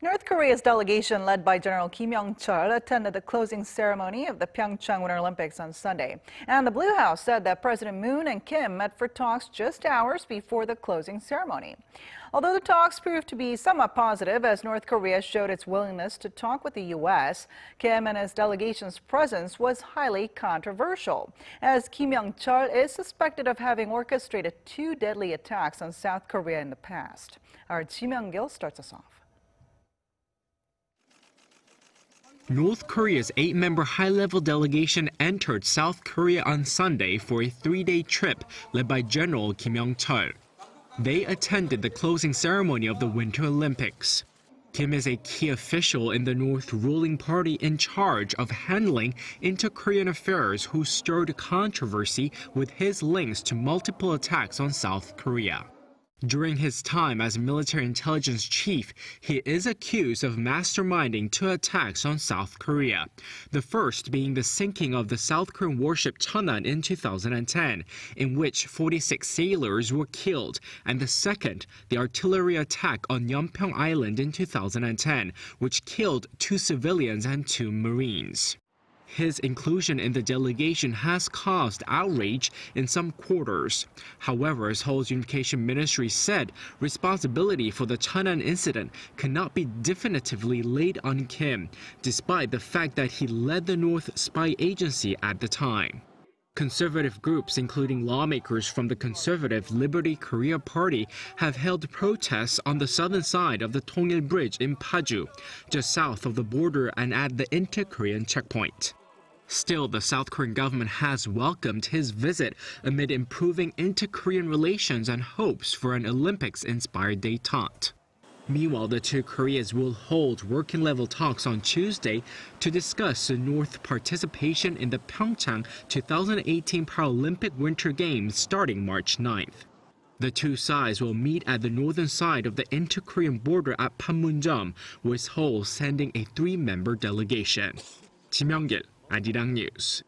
North Korea's delegation, led by General Kim Yong-chol, attended the closing ceremony of the PyeongChang Winter Olympics on Sunday. And the Blue House said that President Moon and Kim met for talks just hours before the closing ceremony. Although the talks proved to be somewhat positive as North Korea showed its willingness to talk with the U.S., Kim and his delegation's presence was highly controversial, as Kim Yong-chol is suspected of having orchestrated 2 deadly attacks on South Korea in the past. Our Ji Myung-kil starts us off. North Korea's 8-member high-level delegation entered South Korea on Sunday for a 3-day trip led by General Kim Yong-chol. They attended the closing ceremony of the Winter Olympics. Kim is a key official in the North ruling party in charge of handling inter-Korean affairs who stirred controversy with his links to multiple attacks on South Korea. During his time as military intelligence chief, he is accused of masterminding 2 attacks on South Korea. The first being the sinking of the South Korean warship Cheonan in 2010, in which 46 sailors were killed, and the second, the artillery attack on Yeonpyeong Island in 2010, which killed 2 civilians and 2 Marines. His inclusion in the delegation has caused outrage in some quarters. However, Seoul's Unification Ministry said responsibility for the Cheonan incident cannot be definitively laid on Kim, despite the fact that he led the North spy agency at the time. Conservative groups, including lawmakers from the conservative Liberty Korea Party, have held protests on the southern side of the Tongil Bridge in Paju, just south of the border and at the inter-Korean checkpoint. Still, the South Korean government has welcomed his visit amid improving inter-Korean relations and hopes for an Olympics-inspired détente. Meanwhile, the 2 Koreas will hold working-level talks on Tuesday to discuss the North participation in the PyeongChang 2018 Paralympic Winter Games starting March 9th. The 2 sides will meet at the northern side of the inter-Korean border at Panmunjom, with Seoul sending a 3-member delegation. Ji Myung-kil, Arirang News.